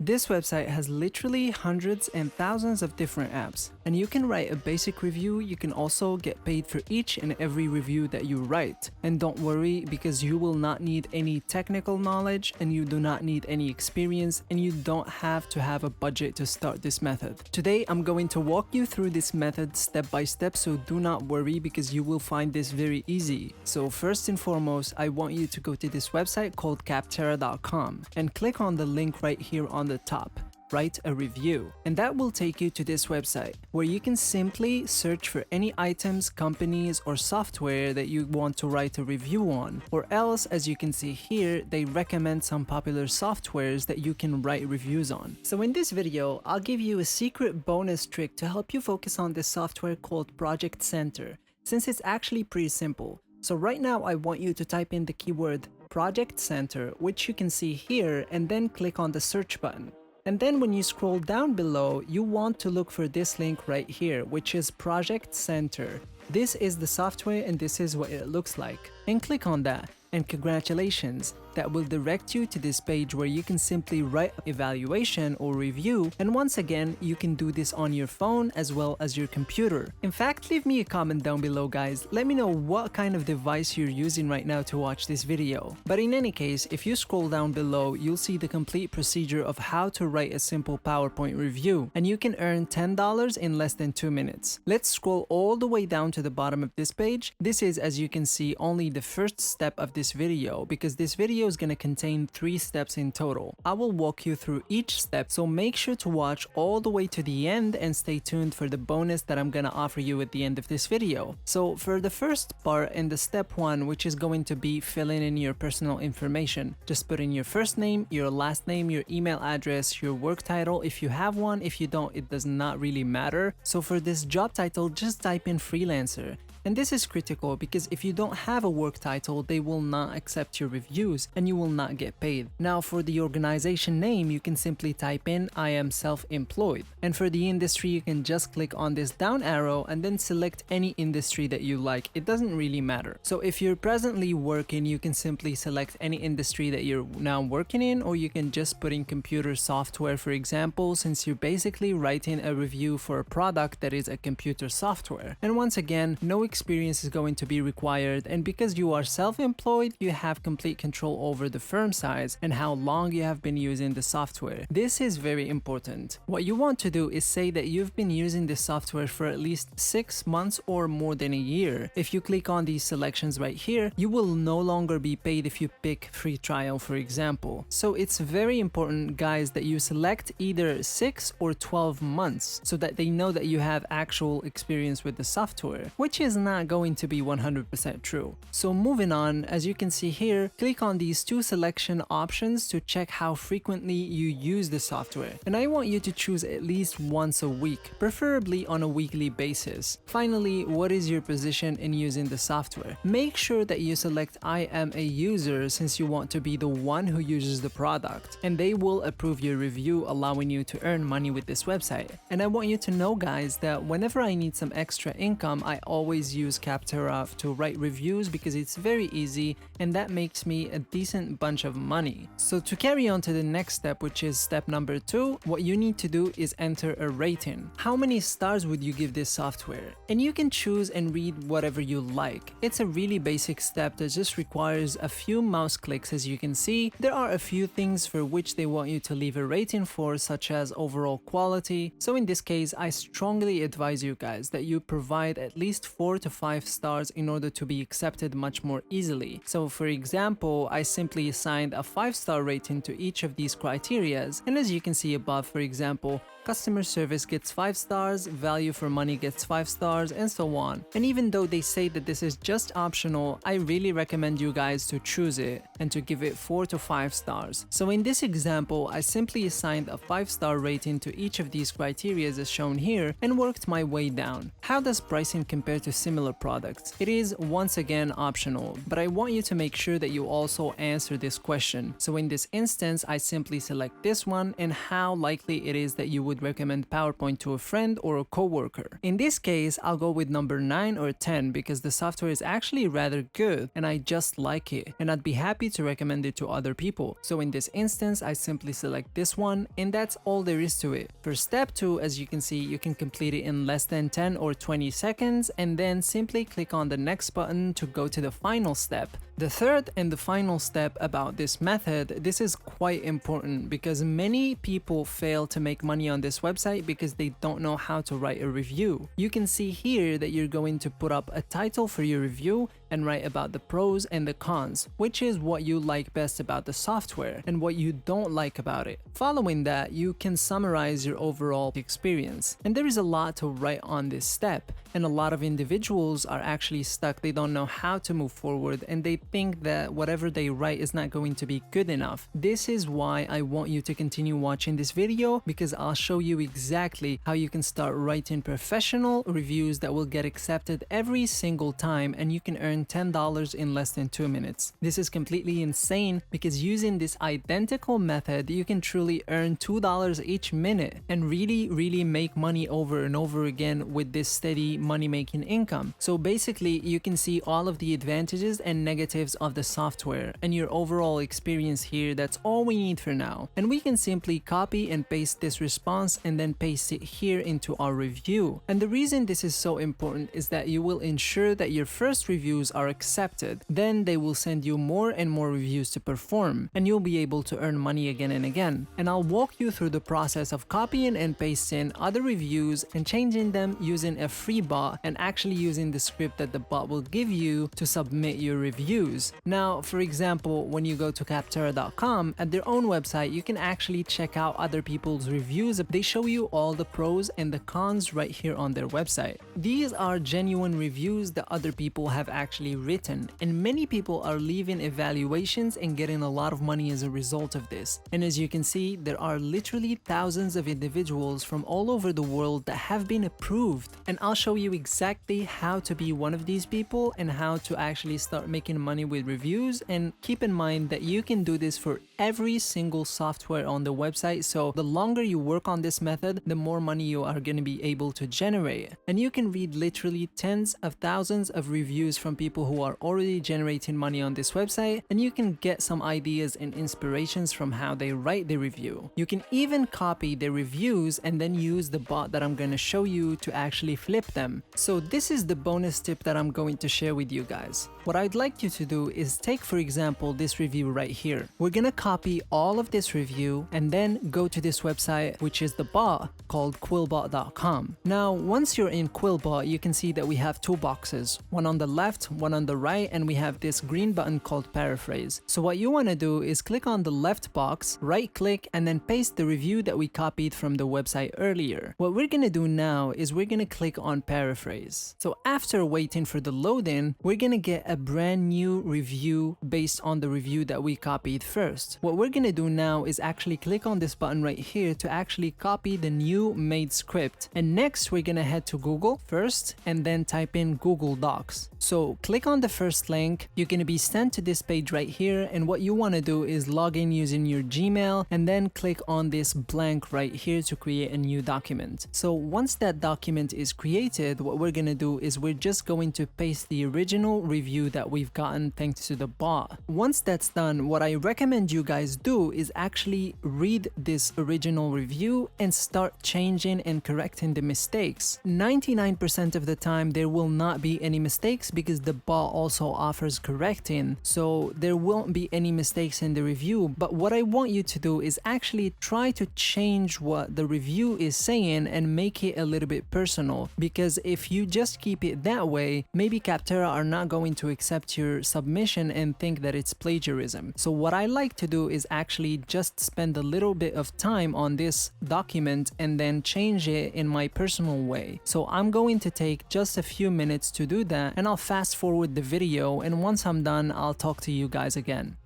This website has literally hundreds and thousands of different apps, and you can write a basic review. You can also get paid for each and every review that you write. And don't worry, because you will not need any technical knowledge, and you do not need any experience, and you don't have to have a budget to start this method. Today, I'm going to walk you through this method step by step, so do not worry because you will find this very easy. So first and foremost, I want you to go to this website called capterra.com and click on the link right here on the top. Write a review, and that will take you to this website where you can simply search for any items, companies, or software that you want to write a review on, or else, as you can see here, they recommend some popular softwares that you can write reviews on. So in this video, I'll give you a secret bonus trick to help you focus on this software called Project Center, since it's actually pretty simple. So right now, I want you to type in the keyword Project Center, which you can see here, and then click on the search button. And then when you scroll down below, you want to look for this link right here, which is Project Center. This is the software and this is what it looks like. And click on that. And congratulations, that will direct you to this page where you can simply write evaluation or review, and once again, you can do this on your phone as well as your computer. In fact, leave me a comment down below, guys. Let me know what kind of device you're using right now to watch this video. But in any case, if you scroll down below, you'll see the complete procedure of how to write a simple PowerPoint review, and you can earn $10 in less than 2 minutes. Let's scroll all the way down to the bottom of this page. This is, as you can see, only the first step of this video, because this video is going to contain 3 steps in total. I will walk you through each step, so make sure to watch all the way to the end and stay tuned for the bonus that I'm going to offer you at the end of this video. So for the first part in the step 1, which is going to be filling in your personal information, just put in your first name, your last name, your email address, your work title if you have one. If you don't, it does not really matter. So for this job title, just type in freelancer. And this is critical because if you don't have a work title, they will not accept your reviews and you will not get paid. Now for the organization name, you can simply type in I am self-employed. And for the industry, you can just click on this down arrow and then select any industry that you like. It doesn't really matter. So if you're presently working, you can simply select any industry that you're now working in, or you can just put in computer software, for example, since you're basically writing a review for a product that is a computer software. And once again, no experience is going to be required, and because you are self-employed, you have complete control over the firm size and how long you have been using the software. This is very important. What you want to do is say that you've been using this software for at least 6 months or more than a year. If you click on these selections right here, you will no longer be paid if you pick free trial, for example. So it's very important, guys, that you select either 6 or 12 months so that they know that you have actual experience with the software, which is not going to be 100% true. So moving on, as you can see here, click on these 2 selection options to check how frequently you use the software. And I want you to choose at least once a week, preferably on a weekly basis. Finally, what is your position in using the software? Make sure that you select I am a user, since you want to be the one who uses the product, and they will approve your review, allowing you to earn money with this website. And I want you to know, guys, that whenever I need some extra income, I always use Capterra to write reviews because it's very easy and that makes me a decent bunch of money. So to carry on to the next step, which is step number 2, what you need to do is enter a rating. How many stars would you give this software? And you can choose and read whatever you like. It's a really basic step that just requires a few mouse clicks. As you can see, there are a few things for which they want you to leave a rating for, such as overall quality. So in this case, I strongly advise you guys that you provide at least 4 to 5 stars in order to be accepted much more easily. So for example, I simply assigned a 5-star rating to each of these criterias, and as you can see above, for example, customer service gets 5 stars, value for money gets 5 stars, and so on. And even though they say that this is just optional, I really recommend you guys to choose it and to give it 4 to 5 stars. So in this example, I simply assigned a 5-star rating to each of these criteria as shown here and worked my way down. How does pricing compare to similar products? It is once again optional, but I want you to make sure that you also answer this question. So in this instance, I simply select this one and how likely it is that you would would recommend PowerPoint to a friend or a coworker. In this case, I'll go with number 9 or 10 because the software is actually rather good and I just like it, and I'd be happy to recommend it to other people. So in this instance, I simply select this one, and that's all there is to it. For step 2, as you can see, you can complete it in less than 10 or 20 seconds, and then simply click on the next button to go to the final step. The third and the final step about this method, this is quite important because many people fail to make money on this website because they don't know how to write a review. You can see here that you're going to put up a title for your review and write about the pros and the cons, which is what you like best about the software and what you don't like about it. Following that, you can summarize your overall experience. And there is a lot to write on this step, and a lot of individuals are actually stuck. They don't know how to move forward and they think that whatever they write is not going to be good enough. This is why I want you to continue watching this video, because I'll show you exactly how you can start writing professional reviews that will get accepted every single time, and you can earn $10 in less than 2 minutes. This is completely insane because using this identical method, you can truly earn $2 each minute and really make money over and over again with this steady money-making income. So basically, you can see all of the advantages and negatives of the software and your overall experience here. That's all we need for now. And we can simply copy and paste this response and then paste it here into our review. And the reason this is so important is that you will ensure that your first reviews are accepted. Then they will send you more and more reviews to perform, and you'll be able to earn money again and again. And I'll walk you through the process of copying and pasting other reviews and changing them using a free bot and actually using the script that the bot will give you to submit your reviews. Now, for example, when you go to Capterra.com, at their own website, you can actually check out other people's reviews. They show you all the pros and the cons right here on their website. These are genuine reviews that other people have actually written, and many people are leaving evaluations and getting a lot of money as a result of this. And as you can see, there are literally thousands of individuals from all over the world that have been approved, and I'll show you exactly how to be one of these people and how to actually start making money with reviews. And keep in mind that you can do this for every single software on the website, so the longer you work on this method, the more money you are going to be able to generate. And you can read literally tens of thousands of reviews from people who are already generating money on this website, and you can get some ideas and inspirations from how they write the review. You can even copy the reviews and then use the bot that I'm going to show you to actually flip them. So this is the bonus tip that I'm going to share with you guys. What I'd like you to do is take, for example, this review right here. We're going to copy all of this review and then go to this website, which is the bot called QuillBot.com. Now, once you're in QuillBot, you can see that we have two boxes, one on the left, one on the right, and we have this green button called paraphrase. So what you want to do is click on the left box, right click, and then paste the review that we copied from the website earlier. What we're going to do now is we're going to click on paraphrase. So after waiting for the load-in, we're going to get a brand new review based on the review that we copied first. What we're going to do now is actually click on this button right here to actually copy the new made script. And next, we're going to head to Google first and then type in Google Docs. So click on the first link. You're going to be sent to this page right here. And what you want to do is log in using your Gmail and then click on this blank right here to create a new document. So once that document is created, what we're going to do is we're just going to paste the original review that we've gotten thanks to the bot. Once that's done, what I recommend you guys do is actually read this original review and start changing and correcting the mistakes. 99% of the time, there will not be any mistakes because the bot also offers correcting, so there won't be any mistakes in the review. But what I want you to do is actually try to change what the review is saying and make it a little bit personal, because if you just keep it that way, maybe Capterra are not going to accept your submission and think that it's plagiarism. So what I like to do is actually just spend a little bit of time on this document and then change it in my personal way. So I'm going to take just a few minutes to do that, and I'll fast forward the video, and once I'm done, I'll talk to you guys again.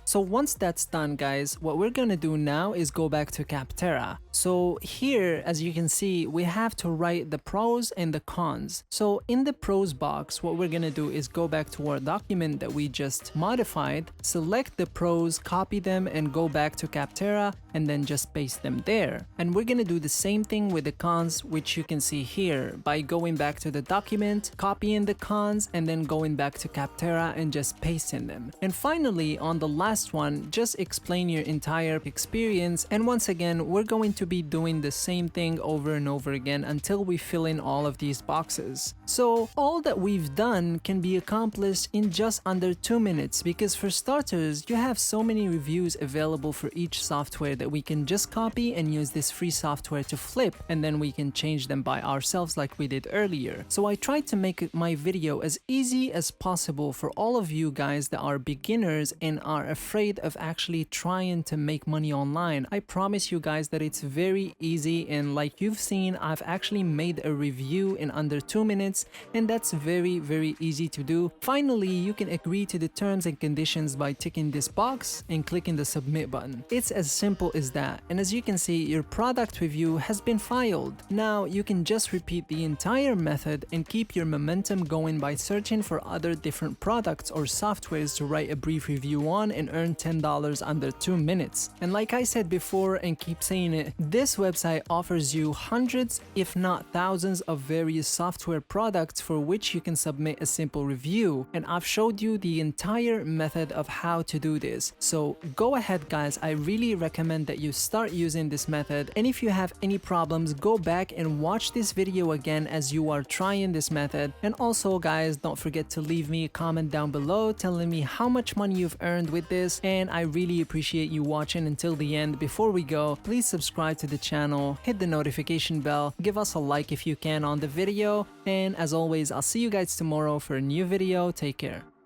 So once that's done, guys, what we're gonna do now is go back to Capterra. So here, as you can see, we have to write the pros and the cons. So in the pros box, what we're gonna do is go back to our document that we just modified, select the pros, copy them, and go back to Capterra, and then just paste them there. And we're gonna do the same thing with the cons, which you can see here by going back to the document, copying the cons, and then going back to Capterra and just pasting them. And finally, on the last one, just explain your entire experience. And once again, we're going to be doing the same thing over and over again until we fill in all of these boxes. So all that we've done can be accomplished in just under 2 minutes, because for starters, you have so many reviews available for each software that we can just copy and use this free software to flip, and then we can change them by ourselves like we did earlier. So I tried to make my video as easy as possible for all of you guys that are beginners and are afraid of actually trying to make money online. I promise you guys that it's very easy, and like you've seen, I've actually made a review in under 2 minutes, and that's very easy to do. Finally, you can agree to the terms and conditions by ticking this box and clicking the submit button. It's as simple as that, and as you can see, your product review has been filed. Now you can just repeat the entire method and keep your momentum going by searching for other different products or softwares to write a brief review on and earn $10 under 2 minutes. And like I said before and keep saying it, this website offers you hundreds if not thousands of various software products for which you can submit a simple review, and I've showed you the entire method of how to do this. So go ahead guys, I really recommend that you start using this method, and if you have any problems, go back and watch this video again as you are trying this method. And also guys, don't forget to leave me a comment down below telling me how much money you've earned with this, and I really appreciate you watching until the end. Before we go, please subscribe to the channel, hit the notification bell, give us a like if you can on the video, and as always, I'll see you guys tomorrow for a new video. Take care.